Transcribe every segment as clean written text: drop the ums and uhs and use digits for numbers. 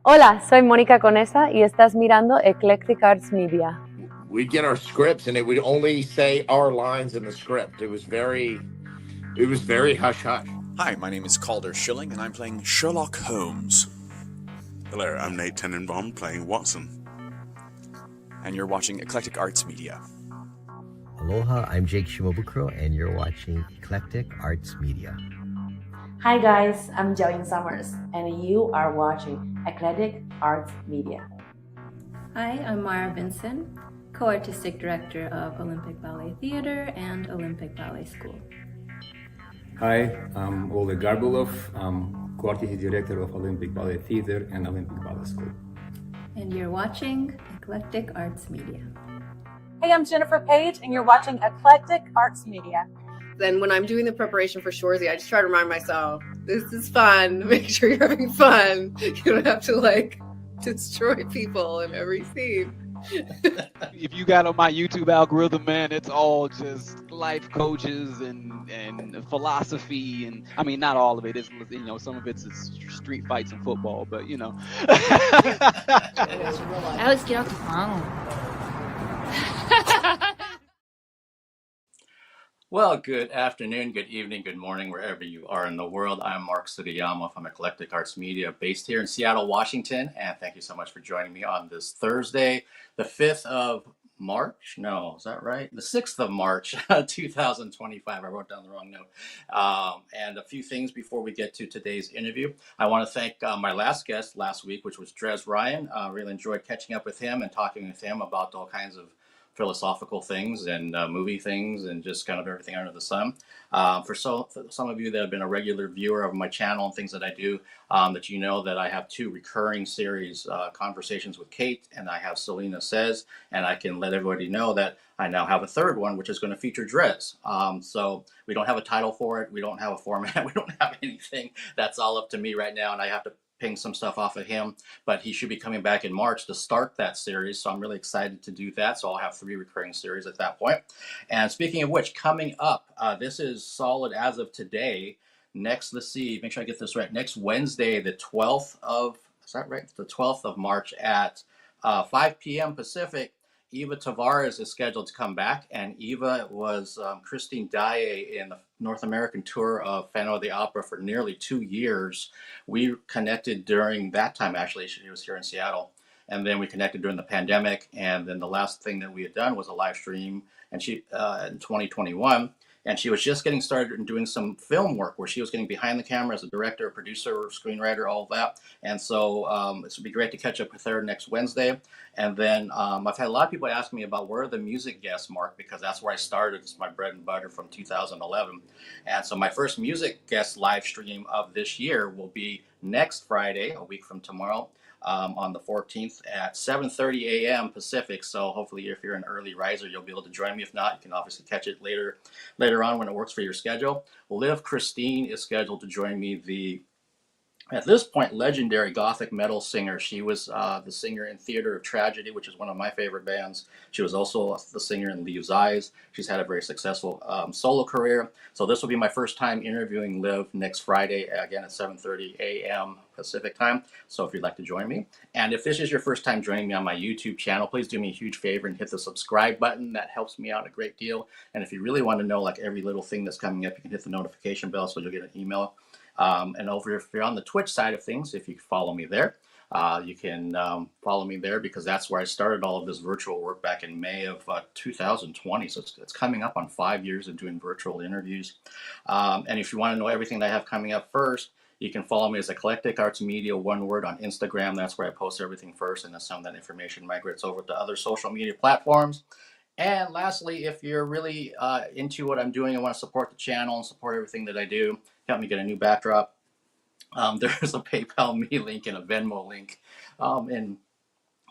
Hola, soy Mónica Conesa y estás mirando Eclectic Arts Media. We'd get our scripts and it would only say our lines in the script. It was very hush hush. Hi, my name is Calder Schilling and I'm playing Sherlock Holmes. Hello, I'm Nate Tenenbaum playing Watson. And you're watching Eclectic Arts Media. Aloha, I'm Jake Shimobukuro and you're watching Eclectic Arts Media. Hi guys, I'm Jiaoying Summers and you are watching Eclectic Arts Media. Hi, I'm Mara Vincent, co-artistic director of Olympic Ballet Theater and Olympic Ballet School. Hi, I'm Oleg Garbulov, co-artistic director of Olympic Ballet Theater and Olympic Ballet School. And you're watching Eclectic Arts Media. Hey, I'm Jennifer Page, and you're watching Eclectic Arts Media. Then when I'm doing the preparation for Shoresy, I just try to remind myself, this is fun. Make sure you're having fun. You don't have to destroy people in every scene. If you got on my YouTube algorithm, man, it's all just life coaches and philosophy, and I mean, not all of it is, some of it's street fights and football, but Alex, get off the phone. Well, good afternoon, good evening, good morning, wherever you are in the world. I'm Mark Sugiyama from Eclectic Arts Media, based here in Seattle, Washington. And thank you so much for joining me on this Thursday, the 5th of March. No, is that right? The 6th of March, 2025. I wrote down the wrong note. And a few things before we get to today's interview. I want to thank my last guest last week, which was Drez Ryan. Really enjoyed catching up with him and talking with him about all kinds of philosophical things and movie things and just kind of everything under the sun. For some of you that have been a regular viewer of my channel and things that I do, that you know that I have two recurring series, Conversations with Kate, and I have Selena Says, and I can let everybody know that I now have a third one, which is going to feature Drez. So we don't have a title for it. We don't have a format. We don't have anything. That's all up to me right now, and I have to ping some stuff off of him, but he should be coming back in March to start that series. So I'm really excited to do that. So I'll have 3 recurring series at that point. And speaking of which, coming up, this is solid as of today. Let's see, make sure I get this right. Next Wednesday, the 12th of, is that right? The 12th of March at 5 p.m. Pacific, Eva Tavares is scheduled to come back, and Eva was Christine Daae in the North American tour of Phantom of the Opera for nearly 2 years. We connected during that time, actually. She was here in Seattle, and then we connected during the pandemic, and then the last thing that we had done was a live stream, and she in 2021. And she was just getting started and doing some film work where she was getting behind the camera as a director, producer, screenwriter, all of that. And so this would be great to catch up with her next Wednesday. And then I've had a lot of people ask me about where are the music guests, Mark, because that's where I started. It's my bread and butter from 2011. And so my first music guest live stream of this year will be next Friday, a week from tomorrow. On the 14th at 7:30 a.m. Pacific. So hopefully if you're an early riser, you'll be able to join me. If not, you can obviously catch it later on when it works for your schedule. Liv Christine is scheduled to join me, at this point, legendary Gothic metal singer. She was the singer in Theater of Tragedy, which is one of my favorite bands. She was also the singer in Leaves' Eyes. She's had a very successful solo career. So this will be my first time interviewing Liv next Friday, again at 7:30 a.m. Pacific time. So if you'd like to join me. And if this is your first time joining me on my YouTube channel, please do me a huge favor and hit the subscribe button. That helps me out a great deal. And if you really want to know every little thing that's coming up, you can hit the notification bell so you'll get an email. And over if you're on the Twitch side of things, if you follow me there, you can follow me there because that's where I started all of this virtual work back in May of 2020. So it's coming up on 5 years of doing virtual interviews. And if you want to know everything that I have coming up first, you can follow me as Eclectic Arts Media, one word, on Instagram. That's where I post everything first, and then some of that information migrates over to other social media platforms. And lastly, if you're really into what I'm doing and want to support the channel and support everything that I do, help me get a new backdrop, there's a PayPal me link and a Venmo link in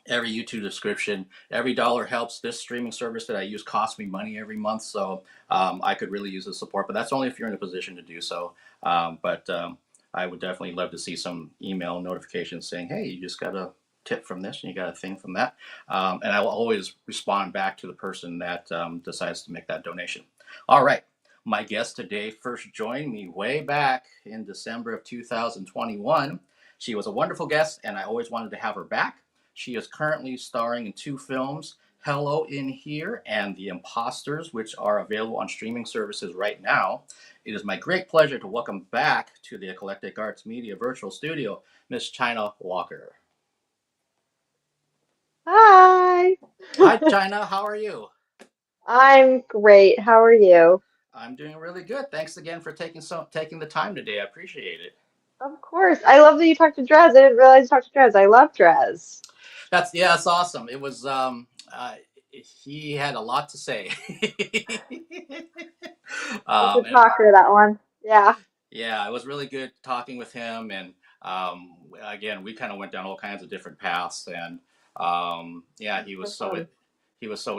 every YouTube description. Every dollar helps. This streaming service that I use costs me money every month, so I could really use the support, but that's only if you're in a position to do so. I would definitely love to see some email notifications saying, hey, you just got a tip from this and you got a thing from that. And I will always respond back to the person that decides to make that donation. All right. My guest today first joined me way back in December of 2021. She was a wonderful guest, and I always wanted to have her back. She is currently starring in 2 films, Hello in Here and The Imposters, which are available on streaming services right now. It is my great pleasure to welcome back to the Eclectic Arts Media virtual studio, Miss CHYNNA Walker. Hi. Hi, CHYNNA. How are you? I'm great. How are you? I'm doing really good. Thanks again for taking the time today. I appreciate it. Of course. I love that you talked to Drez. I didn't realize you talked to Drez. I love Drez. That's awesome. It was he had a lot to say. He's a talker, that one. Yeah. Yeah, it was really good talking with him, and again, we kind of went down all kinds of different paths, and yeah, he was so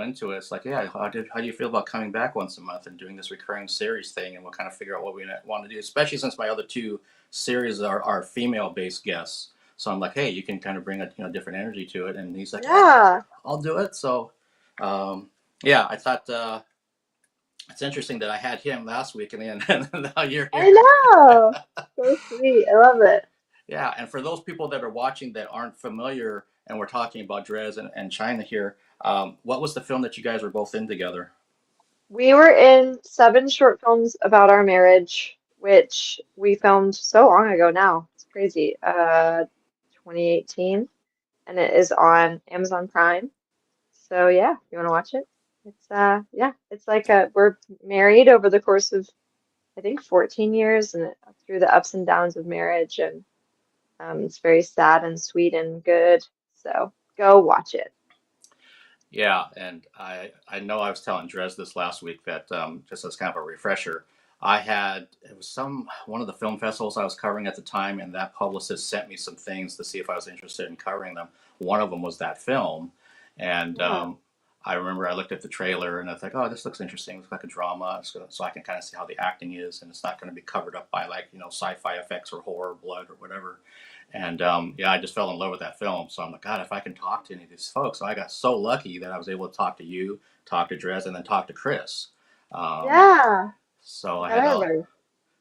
into it. It's like, yeah, how do you feel about coming back once a month and doing this recurring series thing, and we'll kind of figure out what we want to do, especially since my other 2 series are female-based guests. So I'm like, hey, you can kind of bring a different energy to it, and he's like, yeah, I'll do it. So yeah, I thought it's interesting that I had him last week, and then now you're here. I know. So sweet. I love it. Yeah, and for those people that are watching that aren't familiar, and we're talking about Drez and CHYNNA here, what was the film that you guys were both in together? We were in 7 short films about our marriage, which we filmed so long ago now. It's crazy. 2018, and it is on Amazon Prime. So yeah, you want to watch it? It's yeah, it's like we're married over the course of I think 14 years, and through the ups and downs of marriage, and it's very sad and sweet and good. So go watch it. Yeah, and I know I was telling Drez this last week that just as kind of a refresher, it was one of the film festivals I was covering at the time, and that publicist sent me some things to see if I was interested in covering them. One of them was that film, and I remember I looked at the trailer and I thought, oh, this looks interesting. It looks like a drama, so I can kind of see how the acting is, and it's not going to be covered up by like sci-fi effects or horror, blood or whatever. And yeah, I just fell in love with that film. So I'm like, God, if I can talk to any of these folks. So I got so lucky that I was able to talk to you, talk to Drez, and then talk to Chris. Yeah. So I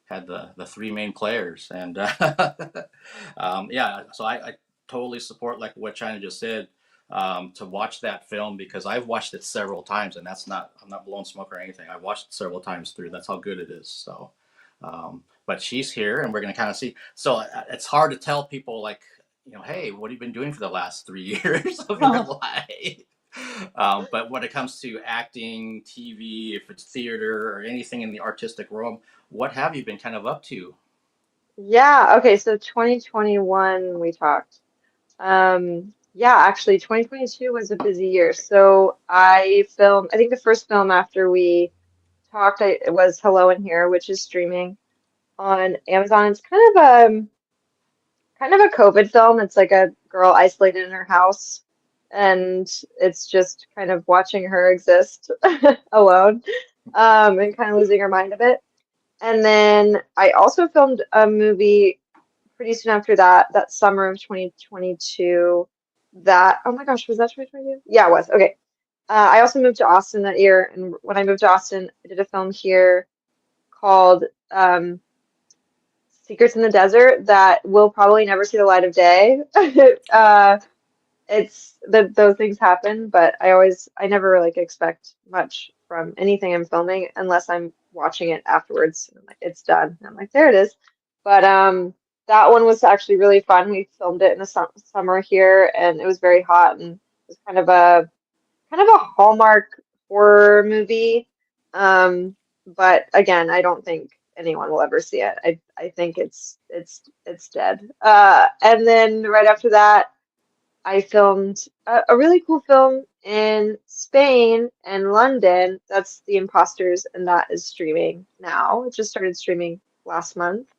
had the 3 main players, and yeah, so I totally support like what CHYNNA just said, to watch that film, because I've watched it several times, and I'm not blowing smoke or anything. I watched it several times through. That's how good it is. So but she's here, and we're going to kind of see. So it's hard to tell people like, hey, what have you been doing for the last 3 years of your life? But when it comes to acting, TV, if it's theater or anything in the artistic realm, what have you been kind of up to? Yeah, okay, so 2021 we talked. Yeah, actually 2022 was a busy year. So I think the first film after we talked it was Hello in Here, which is streaming on Amazon. It's kind of a COVID film. It's like a girl isolated in her house, and it's just kind of watching her exist alone, and kind of losing her mind a bit. And then I also filmed a movie pretty soon after that summer of 2022. Oh my gosh, was that 2022? Yeah, it was. Okay. I also moved to Austin that year, and when I moved to Austin, I did a film here called Secrets in the Desert that will probably never see the light of day. It's those things happen, but I never like expect much from anything I'm filming unless I'm watching it afterwards. And I'm like, it's done. And I'm like, there it is. But that one was actually really fun. We filmed it in the summer here, and it was very hot, and it was kind of a Hallmark horror movie. But again, I don't think anyone will ever see it. I think it's dead. And then right after that, I filmed a really cool film in Spain and London. That's The Imposters, and that is streaming now. It just started streaming last month.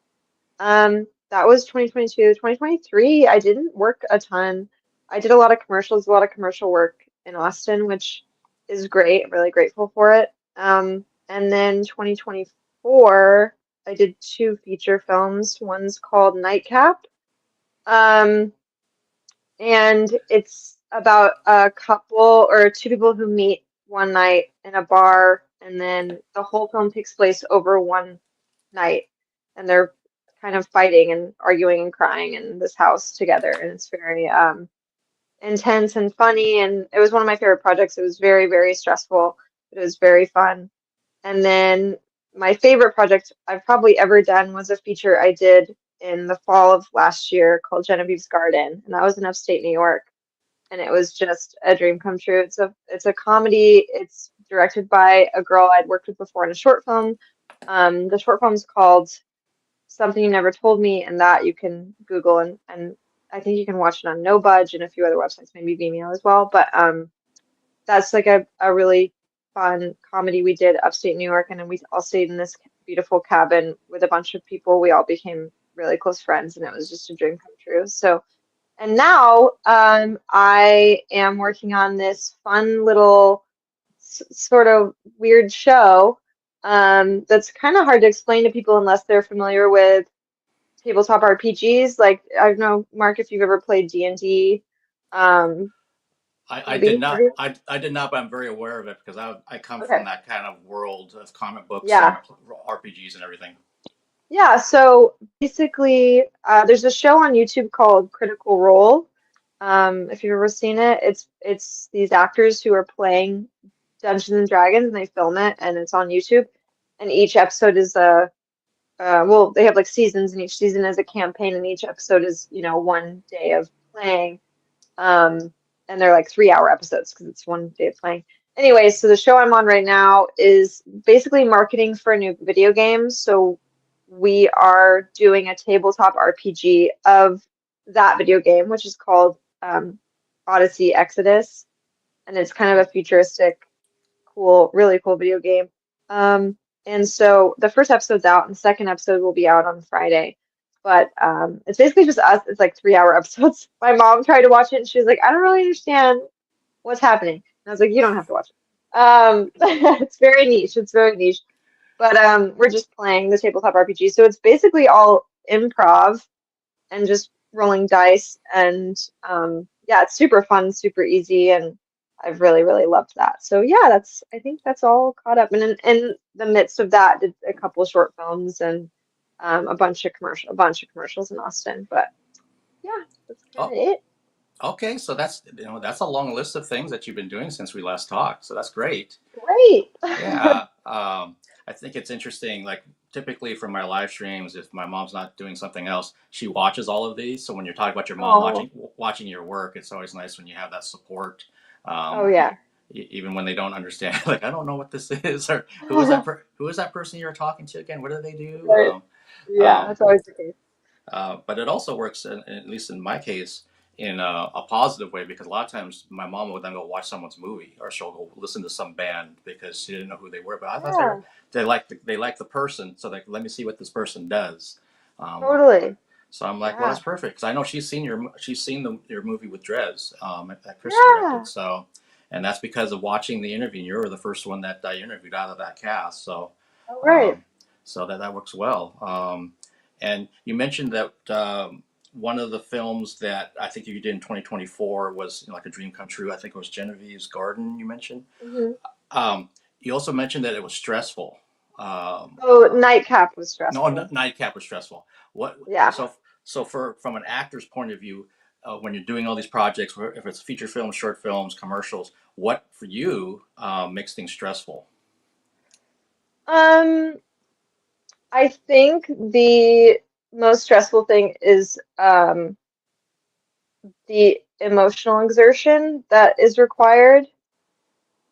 That was 2022. 2023, I didn't work a ton. I did a lot of commercials, a lot of commercial work in Austin, which is great. I'm really grateful for it. And then 2024, I did 2 feature films. One's called Nightcap. And it's about a couple or 2 people who meet one night in a bar, and then the whole film takes place over one night, and they're kind of fighting and arguing and crying in this house together, and it's very intense and funny, and it was one of my favorite projects. It was very, very stressful, but it was very fun. And then my favorite project I've probably ever done was a feature I did in the fall of last year called Genevieve's Garden, and that was in upstate New York. And it was just a dream come true. It's a comedy. It's directed by a girl I'd worked with before in a short film. The short film's called Something You Never Told Me, and that you can Google, and I think you can watch it on No Budge and a few other websites, maybe Vimeo as well. But that's like a really fun comedy we did upstate New York, and then we all stayed in this beautiful cabin with a bunch of people. We all became really close friends, and it was just a dream come true. So, and now I am working on this fun little sort of weird show that's kind of hard to explain to people unless they're familiar with tabletop RPGs. Like, I don't know, Mark, if you've ever played D&D. I did not. I did not, but I'm very aware of it because I come Okay. from that kind of world of comic books Yeah. and RPGs and everything. Yeah, so basically, there's a show on YouTube called Critical Role. If you've ever seen it, it's these actors who are playing Dungeons and Dragons, and they film it, and it's on YouTube. And each episode is well, they have like seasons, and each season is a campaign, and each episode is, you know, one day of playing. And they're like 3-hour episodes because it's one day of playing. Anyway, so the show I'm on right now is basically marketing for a new video game. So we are doing a tabletop RPG of that video game, which is called Odyssey Exodus. And it's kind of a futuristic, cool, really cool video game. And so the first episode's out, and the second episode will be out on Friday. But it's basically just us. It's like 3-hour episodes. My mom tried to watch it, and she was like, I don't really understand what's happening. And I was like, you don't have to watch it. It's very niche. It's very niche. But we're just playing the tabletop RPG. So it's basically all improv and just rolling dice. And yeah, it's super fun, super easy. And I've really, really loved that. So yeah, I think that's all caught up. And in the midst of that, did a couple of short films and a bunch of commercials in Austin. But yeah, that's kind of it. Okay, so that's that's a long list of things that you've been doing since we last talked. So that's great. Great. Yeah. I think it's interesting. Like typically from my live streams, if my mom's not doing something else, she watches all of these. So when you're talking about your mom watching your work, it's always nice when you have that support. Oh yeah. Even when they don't understand, like I don't know what this is, or who is that? Who is that person you're talking to again? What do they do? Right. Yeah, that's always the case. But it also works, at least in my case, in a positive way, because a lot of times my mom would then go watch someone's movie, or she'll go listen to some band because she didn't know who they were. But I thought they liked the person, so like let me see what this person does. Totally. So I'm like, well, that's perfect because I know she's seen your movie with Drez that Chris directed. So, and that's because of watching the interview. And you were the first one that I interviewed out of that cast. So, so that works well. And you mentioned that one of the films that I think you did in 2024 was like a dream come true. I think it was Genevieve's Garden. You mentioned. Mm-hmm. You also mentioned that it was stressful. Nightcap was stressful. No, Nightcap was stressful. What? Yeah. So from an actor's point of view, when you're doing all these projects, if it's feature films, short films, commercials, what for you makes things stressful? I think the most stressful thing is the emotional exertion that is required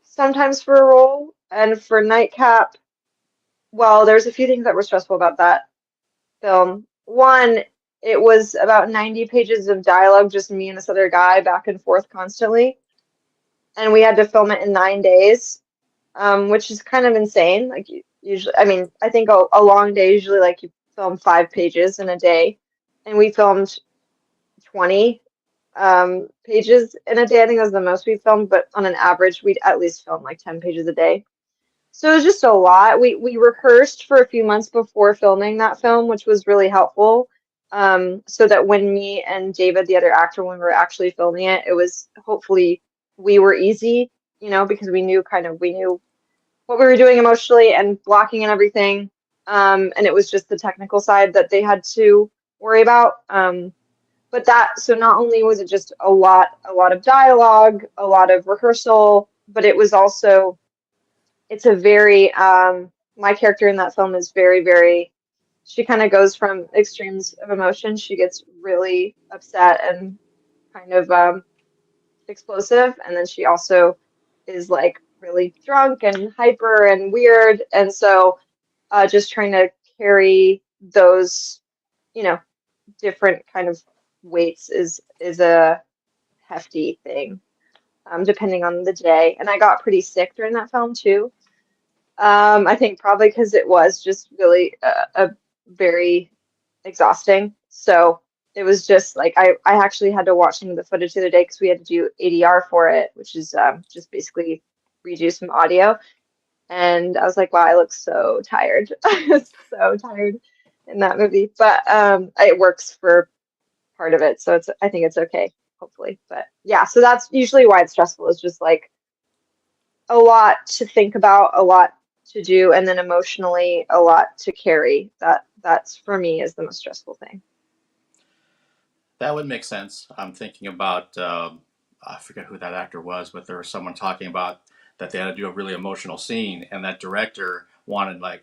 sometimes for a role. And for Nightcap, well, there's a few things that were stressful about that film. One, it was about 90 pages of dialogue, just me and this other guy back and forth constantly. And we had to film it in 9 days, which is kind of insane. Like usually, I mean, I think a long day, usually like you film 5 pages in a day. And we filmed 20 pages in a day. I think that was the most we filmed, but on an average, we'd at least film like 10 pages a day. So it was just a lot. We rehearsed for a few months before filming that film, which was really helpful. So that when me and David, the other actor, when we were actually filming it, it was hopefully we were easy, you know, because we knew what we were doing emotionally and blocking and everything. and it was just the technical side that they had to worry about. But so not only was it just a lot of dialogue, a lot of rehearsal, but it was also, it's a very, my character in that film is very, very, she kind of goes from extremes of emotion. She gets really upset and kind of explosive, and then she also is like really drunk and hyper and weird, and so just trying to carry those, you know, different kind of weights is a hefty thing, depending on the day. And I got pretty sick during that film too. I think probably because it was just really a very exhausting. So it was just like I actually had to watch some of the footage the other day because we had to do ADR for it, which is just basically redo some audio. And I was like, wow, I look so tired. I was so tired in that movie. But it works for part of it, so I think it's okay, hopefully. But yeah, so that's usually why it's stressful, is just like a lot to think about, a lot to do, and then emotionally a lot to carry. That's for me is the most stressful thing. That would make sense. I'm thinking about, I forget who that actor was, but there was someone talking about that they had to do a really emotional scene, and that director wanted like,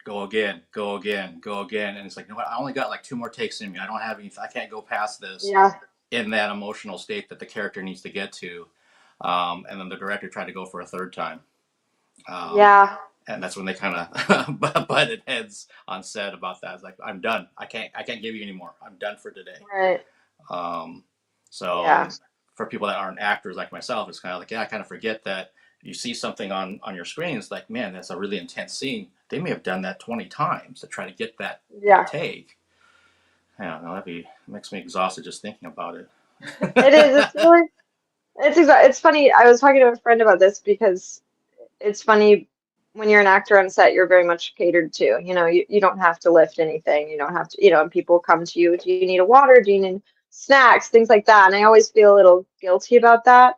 go again, go again, go again. And it's like, you know what? I only got like 2 more takes in me. I don't have any, I can't go past this Yeah. in that emotional state that the character needs to get to. And then the director tried to go for a 3rd time. Yeah. And that's when they kind of butted heads on set about that. It's like, I'm done. I can't give you any more. I'm done for today. Right. So Yeah. for people that aren't actors like myself, it's kind of like, yeah, I kind of forget that you see something on your screen. It's like, man, that's a really intense scene. They may have done that 20 times to try to get that take. I don't know. It makes me exhausted just thinking about it. It is. It's really. It's funny. I was talking to a friend about this because it's funny when you're an actor on set, you're very much catered to. You know, you don't have to lift anything. You don't have to, and people come to you. Do you need a water? Do you need snacks? Things like that. And I always feel a little guilty about that.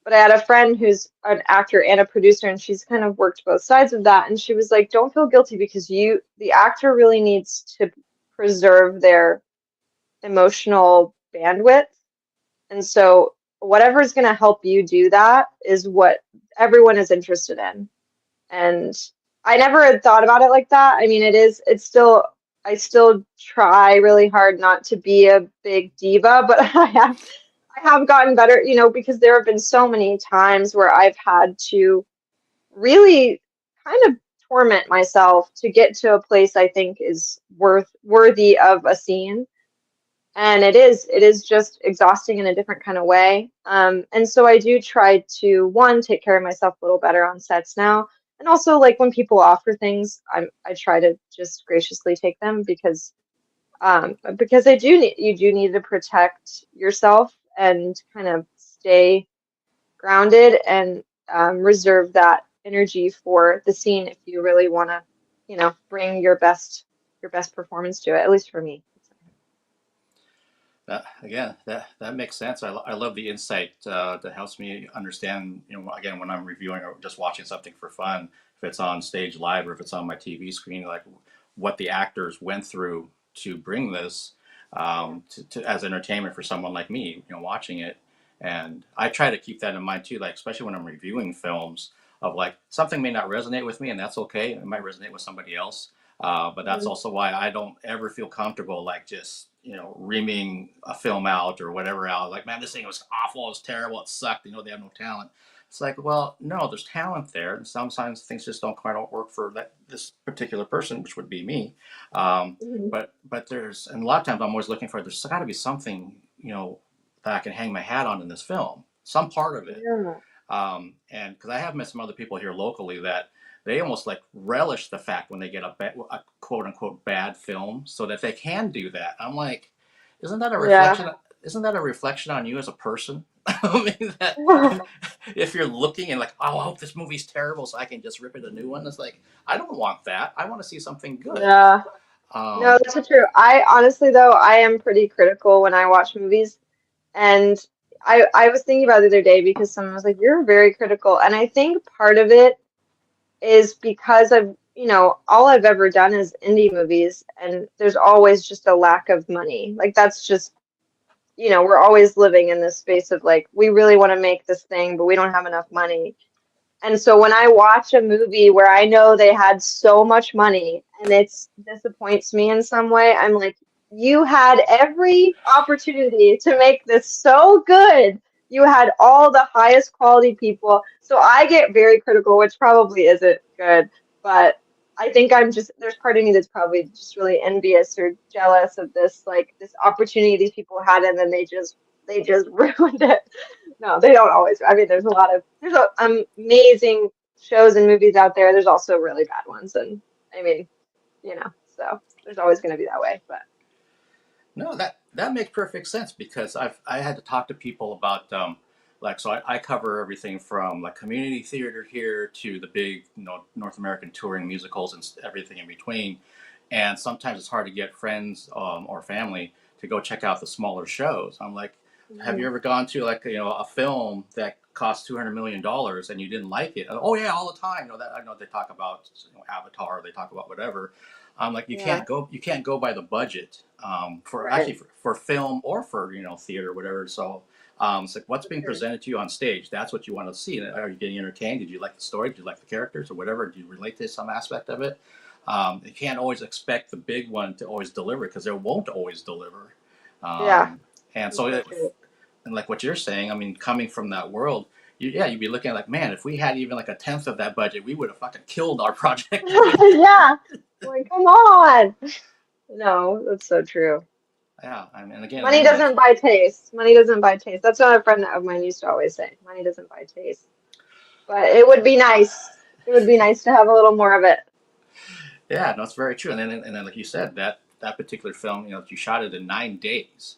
But I had a friend who's an actor and a producer, and she's kind of worked both sides of that. And she was like, don't feel guilty because the actor really needs to preserve their emotional bandwidth. And so whatever is going to help you do that is what everyone is interested in. And I never had thought about it like that. I mean, I still try really hard not to be a big diva, but I have gotten better, because there have been so many times where I've had to really kind of torment myself to get to a place I think is worthy of a scene. And it is just exhausting in a different kind of way. And so I do try to, one, take care of myself a little better on sets now. And also, like, when people offer things, I try to just graciously take them because you do need to protect yourself and kind of stay grounded and reserve that energy for the scene if you really want to, bring your best performance to it, at least for me. That makes sense. I love the insight that helps me understand, again, when I'm reviewing or just watching something for fun, if it's on stage live or if it's on my TV screen, like what the actors went through to bring this to as entertainment for someone like me, watching it. And I try to keep that in mind too, like especially when I'm reviewing films, of like something may not resonate with me, and that's okay. It might resonate with somebody else. But that's also why I don't ever feel comfortable like just reaming a film out or whatever out. Like, man, this thing was awful, it was terrible, it sucked. They have no talent. It's like, well, no, there's talent there, and sometimes things just don't quite work for this particular person, which would be me. But and a lot of times I'm always looking for, there's got to be something that I can hang my hat on in this film, some part of it. And because I have met some other people here locally that they almost like relish the fact when they get a quote unquote bad film, so that they can do that. I'm like, isn't that a reflection? Yeah. Isn't that a reflection on you as a person? I mean, that if you're looking and like, oh, I hope this movie's terrible, so I can just rip it a new one. It's like, I don't want that. I want to see something good. Yeah. No, that's so true. I honestly, though, I am pretty critical when I watch movies, and I was thinking about it the other day because someone was like, "You're very critical," and I think part of it is because of, all I've ever done is indie movies, and there's always just a lack of money. Like that's just, we're always living in this space of like, we really want to make this thing, but we don't have enough money. And so when I watch a movie where I know they had so much money and it disappoints me in some way, I'm like, you had every opportunity to make this so good. You had all the highest quality people. So I get very critical, which probably isn't good, but I think there's part of me that's probably just really envious or jealous of this opportunity these people had, and then they just ruined it. No, they don't always. I mean, amazing shows and movies out there. There's also really bad ones, and I mean, so there's always going to be that way. But No, that makes perfect sense because I had to talk to people about I cover everything from like community theater here to the big North American touring musicals and everything in between, and sometimes it's hard to get friends or family to go check out the smaller shows. I'm like, have you ever gone to like a film that cost $200 million and you didn't like it? Oh yeah, all the time. That I know they talk about Avatar, they talk about whatever. I'm like, you can't go by the budget for actually for film or for theater, whatever. So it's like what's being presented to you on stage. That's what you want to see. Are you getting entertained? Did you like the story? Did you like the characters or whatever? Do you relate to some aspect of it? You can't always expect the big one to always deliver because they won't always deliver. And so, and like what you're saying, I mean, coming from that world, you'd be looking at like, man, if we had even like a tenth of that budget, we would have fucking killed our project. Yeah, like come on. No, that's so true. Yeah, I mean, again, money doesn't buy taste. Money doesn't buy taste. That's what a friend of mine used to always say. Money doesn't buy taste. But it would be nice. It would be nice to have a little more of it. Yeah, no, it's very true. And then like you said, that particular film, you shot it in 9 days.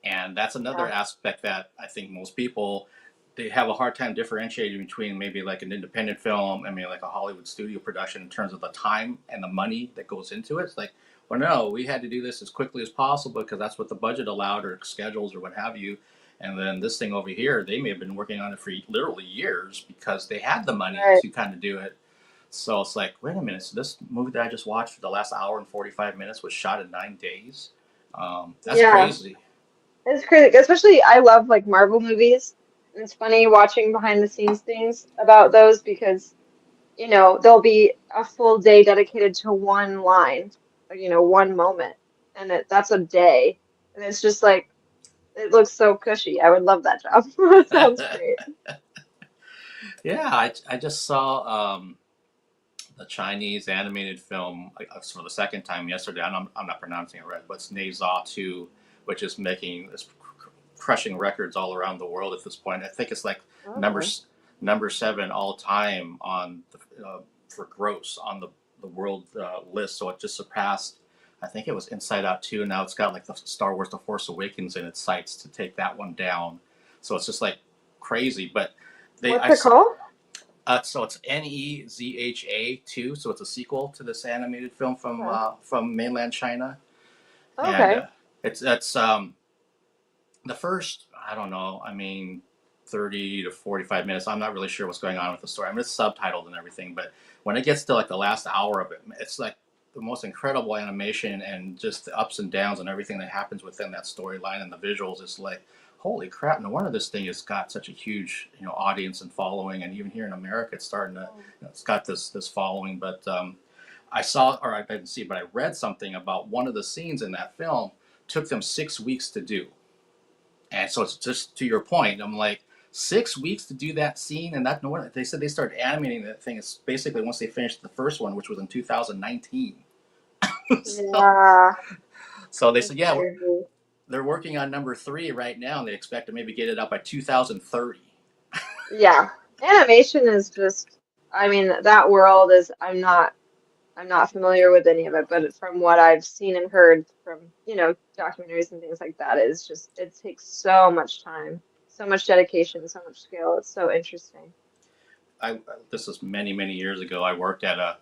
And that's another aspect that I think most people, they have a hard time differentiating between maybe like an independent film and maybe like a Hollywood studio production in terms of the time and the money that goes into it. It's like, well, no, we had to do this as quickly as possible because that's what the budget allowed or schedules or what have you. And then this thing over here, they may have been working on it for literally years because they had the money to kind of do it. So it's like, wait a minute. So this movie that I just watched for the last hour and 45 minutes was shot in 9 days. That's crazy. It's crazy, especially I love like Marvel movies. And it's funny watching behind the scenes things about those because, there'll be a full day dedicated to one line, one moment, and that's a day. And it's just like, it looks so cushy. I would love that job. That sounds great. Yeah, I just saw the Chinese animated film for the second time yesterday. I'm not pronouncing it right, but it's Ne Zha 2, which is crushing records all around the world at this point. I think it's like number 7 all time on for gross on the world list. So it just surpassed. I think it was Inside Out 2, and now it's got like the Star Wars: The Force Awakens in its sights to take that one down. So it's just like crazy. But what's it called? So it's NEZHA 2. So it's a sequel to this animated film from mainland China. Okay. And, it's the first, I don't know, I mean, 30 to 45 minutes. I'm not really sure what's going on with the story. I mean, it's subtitled and everything, but when it gets to like the last hour of it, it's like the most incredible animation and just the ups and downs and everything that happens within that storyline and the visuals. It's like, holy crap! No wonder this thing has got such a huge, audience and following. And even here in America, it's starting to, it's got this following. But I didn't see, but I read something about one of the scenes in that film took them 6 weeks to do. And so it's just to your point. I'm like, 6 weeks to do that scene, and they said they started animating that thing. It's basically once they finished the first one, which was in 2019. So they said, they're working on number 3 right now, and they expect to maybe get it up by 2030. Yeah, animation is just. I mean, that world is. I'm not familiar with any of it, but from what I've seen and heard from documentaries and things like that, it takes so much time, so much dedication, so much skill. It's so interesting. This is many years ago. I worked at a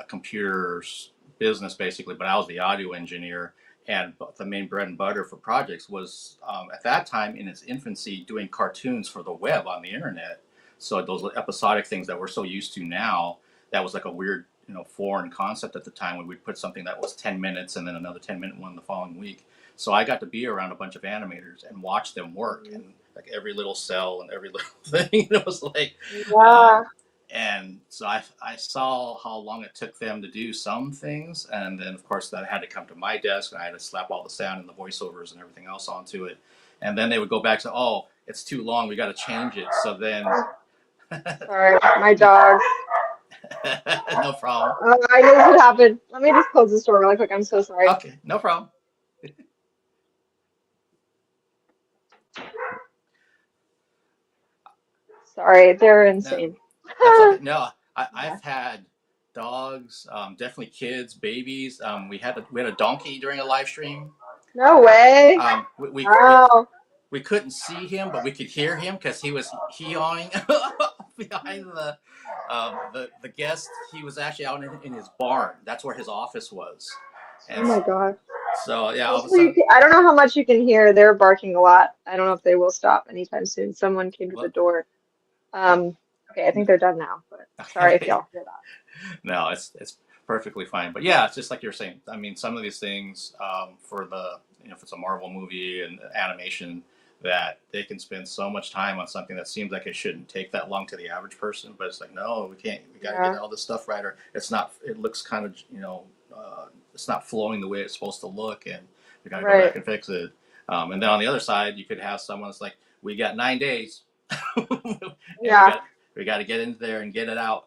computer's business basically, but I was the audio engineer, and the main bread and butter for projects was at that time in its infancy doing cartoons for the web on the internet. So those episodic things that we're so used to now, that was like a weird foreign concept at the time when we'd put something that was 10 minutes and then another 10-minute one the following week. So I got to be around a bunch of animators and watch them work, and like every little cell and every little thing. It was like, and so I saw how long it took them to do some things, and then of course that had to come to my desk, and I had to slap all the sound and the voiceovers and everything else onto it, and then they would go back to, oh, it's too long, we got to change it. So then, sorry, my dogs. no problem. I knew this would happen. Let me just close this door really quick. I'm so sorry. Okay, no problem. Sorry, they're insane. That's okay. No, I've had dogs, definitely kids, babies. We had a donkey during a live stream. No way. We couldn't see him, but we could hear him because he was hee-hawing behind the guest. He was actually out in his barn. That's where his office was. And oh my god. So yeah, all of a sudden, I don't know how much you can hear. They're barking a lot. I don't know if they will stop anytime soon. Someone came to the door. Okay, I think they're done now, but sorry if y'all hear that. No, it's perfectly fine. But yeah, it's just like you're saying. I mean, some of these things for the, if it's a Marvel movie and animation, that they can spend so much time on something that seems like it shouldn't take that long to the average person, but it's like, no, we can't. We got to get all this stuff right, or it's not. It looks kind of, it's not flowing the way it's supposed to look, and we got to go back and fix it. And then on the other side, you could have someone that's like, we got 9 days. We got to get into there and get it out.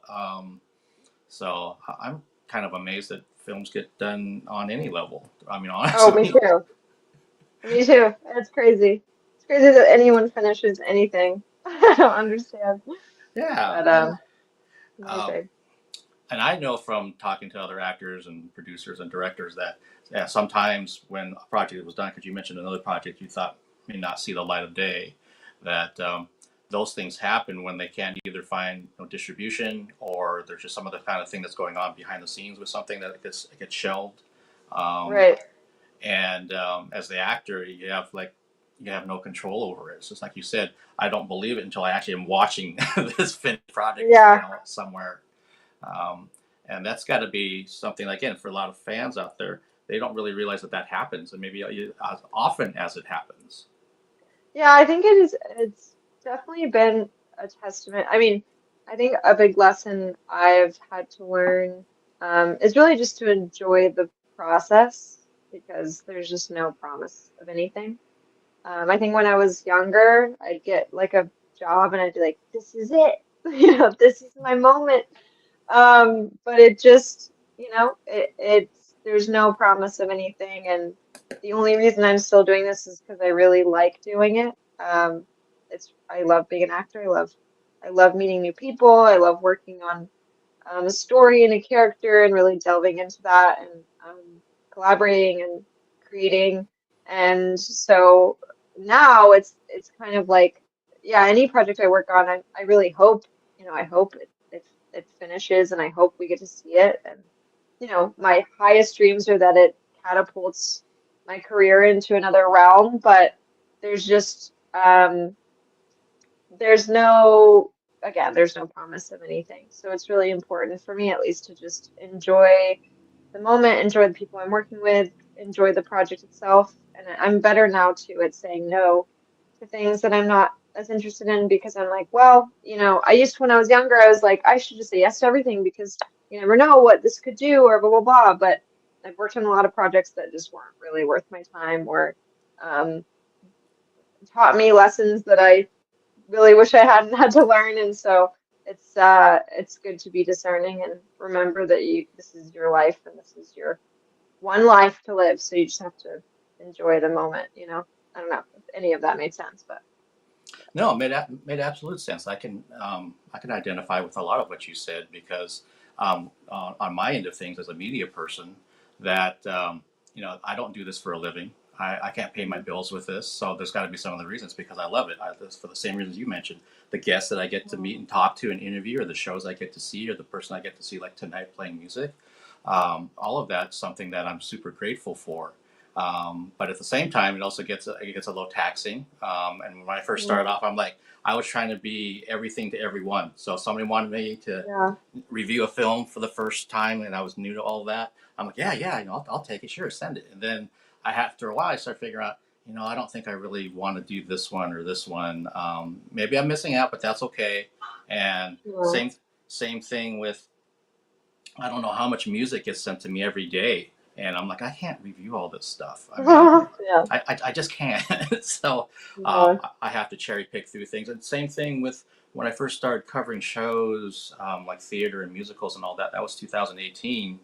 So I'm kind of amazed that films get done on any level. I mean, honestly. Oh, me too. Me too. It's crazy. It's crazy that anyone finishes anything. I don't understand. Yeah. But and I know from talking to other actors and producers and directors that sometimes when a project was done, because you mentioned another project you thought may not see the light of day, that those things happen when they can't either find distribution, or there's just some other kind of thing that's going on behind the scenes with something that gets shelved. And as the actor, you have no control over it. It's just like you said, I don't believe it until I actually am watching this finished project somewhere. And that's got to be something, again, for a lot of fans out there, they don't really realize that happens, and maybe as often as it happens. Yeah, I think it's definitely been a testament. I mean, I think a big lesson I've had to learn is really just to enjoy the process, because there's just no promise of anything. I think when I was younger, I'd get like a job and I'd be like, this is it, this is my moment. But it just, there's no promise of anything, and the only reason I'm still doing this is because I really like doing it. I love being an actor. I love meeting new people. I love working on a story and a character and really delving into that, and collaborating and creating. And so now it's kind of like, any project I work on, I really hope, I hope it finishes, and I hope we get to see it. And my highest dreams are that it catapults my career into another realm, but there's just there's no promise of anything. So it's really important for me, at least, to just enjoy the moment, enjoy the people I'm working with, enjoy the project itself. And I'm better now too at saying no to things that I'm not as interested in, because I'm like, well, I used to, when I was younger, I was like, I should just say yes to everything because you never know what this could do, or blah, blah, blah. But I've worked on a lot of projects that just weren't really worth my time, or taught me lessons that I really wish I hadn't had to learn. And so it's good to be discerning and remember that this is your life, and this is your one life to live. So you just have to enjoy the moment, I don't know if any of that made sense, but. No, it made absolute sense. I can identify with a lot of what you said, because on my end of things as a media person, that I don't do this for a living. I can't pay my bills with this, so there's got to be some of the reasons, because I love it. For the same reasons you mentioned, the guests that I get to meet and talk to and interview, or the shows I get to see, or the person I get to see, like tonight playing music. All of that's something that I'm super grateful for. But at the same time, it gets a little taxing. And when I first started off, I was trying to be everything to everyone. So if somebody wanted me to Yeah. review a film for the first time, and I was new to all that, I'm like, yeah, I'll take it, sure, send it. And then after a while, I started figuring out, I don't think I really want to do this one or this one. Maybe I'm missing out, but that's okay. And Yeah. same thing with, I don't know how much music gets sent to me every day, and I'm like, I can't review all this stuff. I mean, Yeah. I just can't. So Yeah. I have to cherry pick through things. And same thing with when I first started covering shows, like theater and musicals and all that. That was 2018,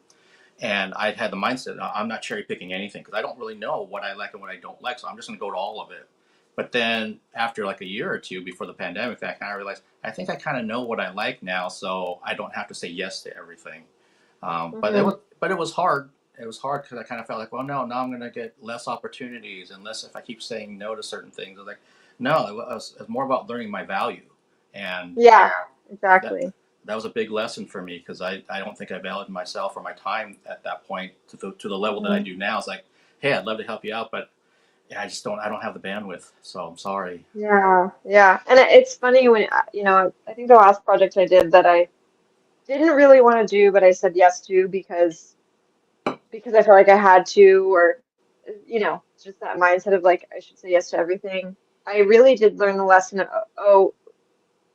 and I had the mindset, I'm not cherry picking anything because I don't really know what I like and what I don't like, so I'm just going to go to all of it. But then after like a year or two before the pandemic, I kind of realized I think I kind of know what I like now, so I don't have to say yes to everything. But it was hard. It was hard because I kind of felt like, well, no, now I'm going to get less opportunities unless if I keep saying no to certain things. I was like, no, it was more about learning my value, and Yeah, that exactly. that was a big lesson for me because I don't think I valued myself or my time at that point to the level that I do now. It's like, hey, I'd love to help you out, but yeah, I don't have the bandwidth, so I'm sorry. Yeah, yeah. And it's funny when, I think the last project I did that I didn't really want to do, but I said yes to because I felt like I had to, or, just that mindset of like, I should say yes to everything. I really did learn the lesson of, oh,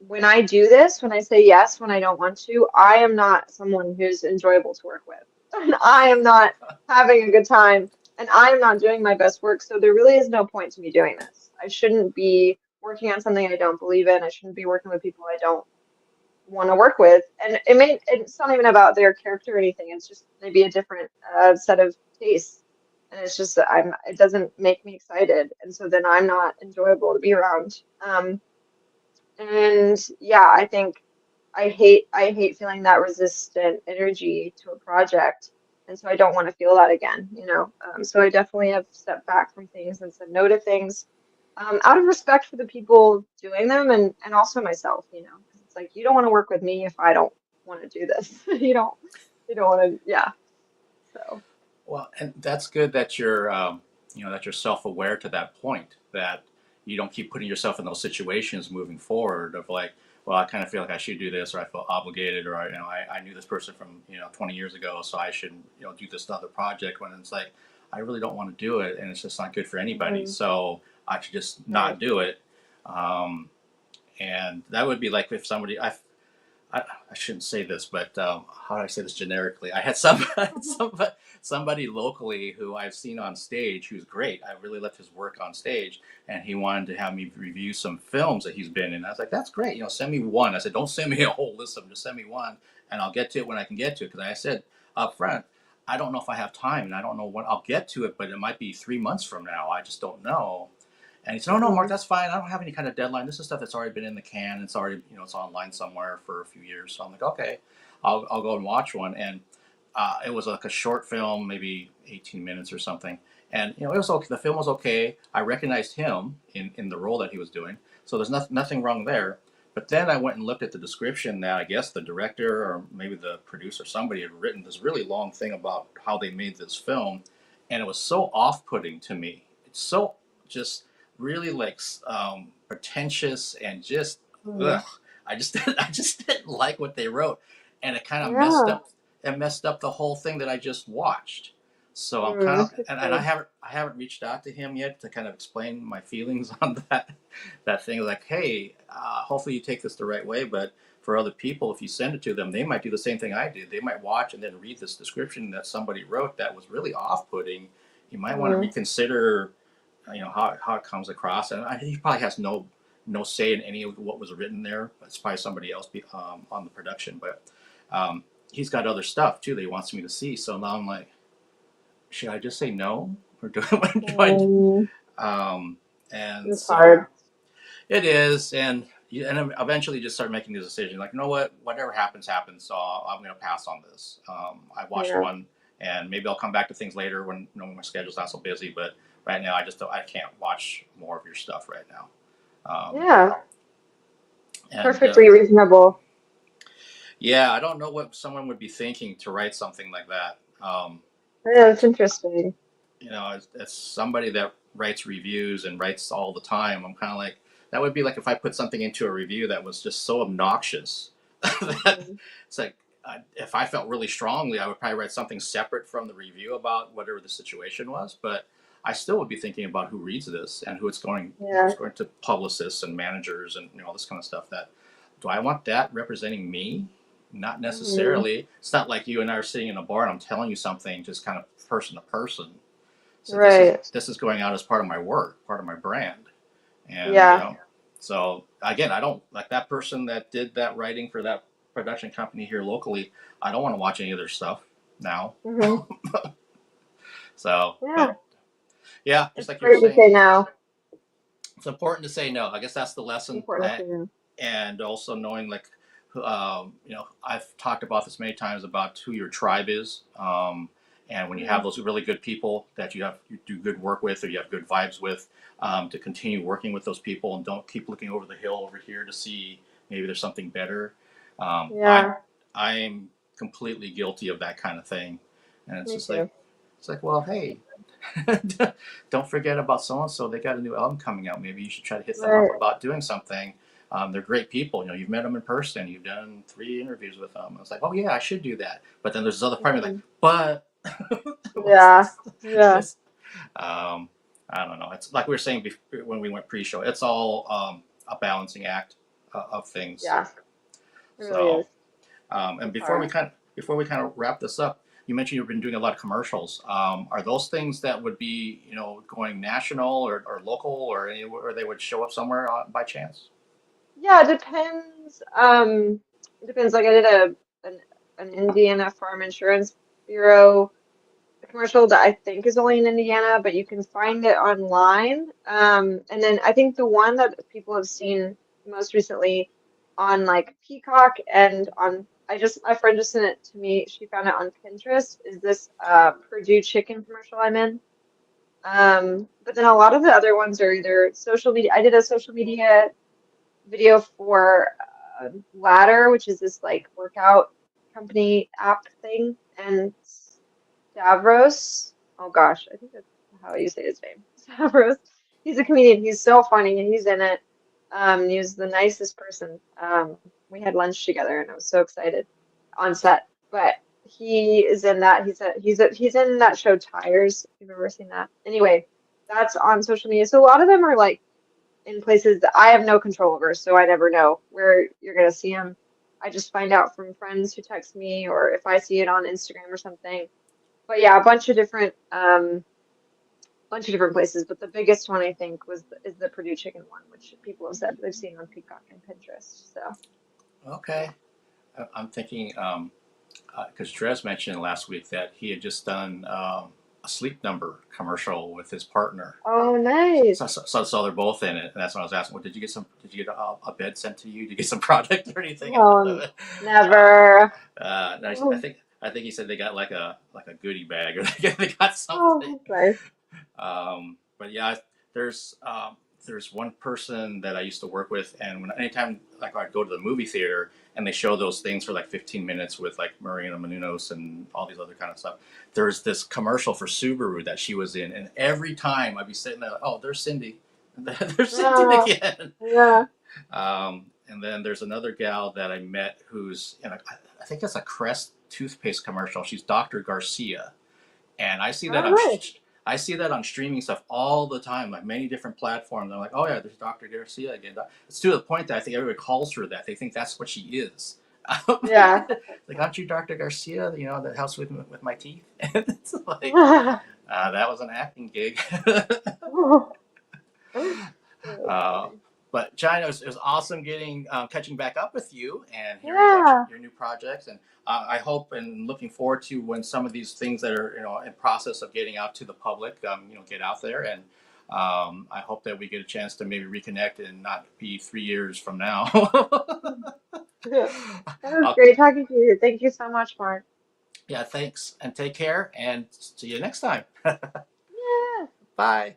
when I do this, when I say yes, when I don't want to, I am not someone who's enjoyable to work with. And I am not having a good time, and I am not doing my best work. So there really is no point to me doing this. I shouldn't be working on something I don't believe in. I shouldn't be working with people I don't want to work with. And it's not even about their character or anything. It's just maybe a different set of tastes. And it's just that it doesn't make me excited. And so then I'm not enjoyable to be around. And yeah, I think I hate feeling that resistant energy to a project. And so I don't want to feel that again. So I definitely have stepped back from things and said no to things, out of respect for the people doing them and also myself. 'Cause it's like you don't want to work with me if I don't want to do this. You don't want to, yeah. So Well, and that's good that that you're self-aware to that point, that you don't keep putting yourself in those situations moving forward of like, well, I kind of feel like I should do this, or I feel obligated, or I knew this person from 20 years ago, so I should do this other project. When it's like, I really don't want to do it, and it's just not good for anybody, so I should just not do it. Um, and that would be like if I shouldn't say this, but how do I say this generically? I had somebody locally who I've seen on stage who's great. I really loved his work on stage, and he wanted to have me review some films that he's been in. I was like, that's great. Send me one. I said, don't send me a whole list of them. Just send me one, and I'll get to it when I can get to it. Because I said up front, I don't know if I have time, and I don't know when I'll get to it, but it might be 3 months from now. I just don't know. And he said, "Oh no, Mark, that's fine. I don't have any kind of deadline. This is stuff that's already been in the can. It's already, it's online somewhere for a few years." So I'm like, "Okay, I'll go and watch one." And it was like a short film, maybe 18 minutes or something. And it was okay. The film was okay. I recognized him in the role that he was doing. So there's nothing wrong there. But then I went and looked at the description that I guess the director or maybe the producer, somebody had written this really long thing about how they made this film, and it was so off-putting to me. It's so just really like pretentious and just ugh. I just didn't like what they wrote, and it kind of yeah. messed up the whole thing that I just watched. So I'm kind That's of, and I haven't reached out to him yet to kind of explain my feelings on that thing. Like, hey, hopefully you take this the right way, but for other people, if you send it to them, they might do the same thing I did. They might watch and then read this description that somebody wrote that was really off-putting. You might want to reconsider how it comes across, and he probably has no say in any of what was written there. It's probably somebody else on the production, but he's got other stuff too that he wants me to see. So now I'm like, should I just say no, or do and It's so hard. it is, and eventually just start making the decision like, whatever happens happens, so I'm going to pass on this. I watched Yeah. one, and maybe I'll come back to things later when my schedule's not so busy, but right now I can't watch more of your stuff right now. Yeah. And Perfectly reasonable. yeah, I don't know what someone would be thinking to write something like that. Yeah, that's interesting. you know, as somebody that writes reviews and writes all the time, I'm kind of like, that would be like if I put something into a review that was just so obnoxious that it's like, if I felt really strongly, I would probably write something separate from the review about whatever the situation was. But I still would be thinking about who reads this and who it's going, Yeah. it's going to publicists and managers and all this kind of stuff. That do I want that representing me? Not necessarily. It's not like you and I are sitting in a bar and I'm telling you something just kind of person to person. So Right. this is going out as part of my work, part of my brand. And Yeah. you know, so again, I don't like that person that did that writing for that production company here locally. I don't want to watch any of their stuff now. So Yeah. but, yeah, just like you were Great to say saying, no. it's important to say no. I guess that's the lesson. Important to say no. And also knowing like, you know, I've talked about this many times about who your tribe is. And when you have those really good people that you do good work with, or you have good vibes with, to continue working with those people and don't keep looking over the hill over here to see maybe there's something better. Yeah. I'm completely guilty of that kind of thing. And it's Me just too. like, it's like, well, hey, don't forget about so-and-so. They got a new album coming out. Maybe you should try to hit them up Right. about doing something. They're great people. You know, you've met them in person. You've done 3 interviews with them. I was like, oh yeah, I should do that. But then there's this other part of me like, but Yeah. Yeah. I don't know. It's like we were saying when we went pre-show. It's all a balancing act of things. Yeah. It really So, is. and before we kind of wrap this up, you mentioned you've been doing a lot of commercials. Are those things that would be, you know, going national or local or anywhere, or they would show up somewhere by chance? Yeah, it depends. It depends. Like I did an Indiana Farm Insurance Bureau commercial that I think is only in Indiana, but you can find it online. And then I think the one that people have seen most recently on like Peacock and on my friend just sent it to me. She found it on Pinterest. Is this Purdue chicken commercial I'm in? But then a lot of the other ones are either social media. I did a social media video for Ladder, which is this like workout company app thing, and Stavros. Oh gosh, I think that's how you say his name. Stavros. He's a comedian. He's so funny, and he's in it. He was the nicest person. We had lunch together, and I was so excited on set. But he is in that. He's in that show Tires. If you've ever seen that. Anyway, that's on social media. So a lot of them are like in places that I have no control over, so I never know where you're gonna see them. I just find out from friends who text me, or if I see it on Instagram or something. But yeah, a bunch of different places. But the biggest one I think is the Purdue chicken one, which people have said they've seen on Peacock and Pinterest. So Okay. I'm thinking, because Drez mentioned last week that he had just done a Sleep Number commercial with his partner. oh, nice. So they're both in it, and that's when I was asking, well, did you get a bed sent to you? Did you get some product or anything out of Oh, it? never. I think he said they got like a goodie bag, or they got Oh, something. nice. But yeah, there's one person that I used to work with, and anytime like I'd go to the movie theater and they show those things for like 15 minutes with like Marina Menounos and all these other kind of stuff, there's this commercial for Subaru that she was in, and every time I'd be sitting there like, oh, there's Cindy. There's Cindy again. Yeah. And then there's another gal that I met who's in I think it's a Crest toothpaste commercial. She's Dr. Garcia, and I see that I see that on streaming stuff all the time, like many different platforms. I'm like, oh yeah, there's Dr. Garcia again. It's to the point that I think everybody calls her that. They think that's what she is. Yeah. Like, aren't you Dr. Garcia? You know, that helps with my teeth. And it's like, that was an acting gig. But China, it was awesome catching back up with you and hearing about your new projects, and I hope and looking forward to when some of these things that are in process of getting out to the public, get out there, and I hope that we get a chance to maybe reconnect and not be 3 years from now. That was great talking to you. Thank you so much, Mark. Yeah, thanks, and take care, and see you next time. Yeah. Bye.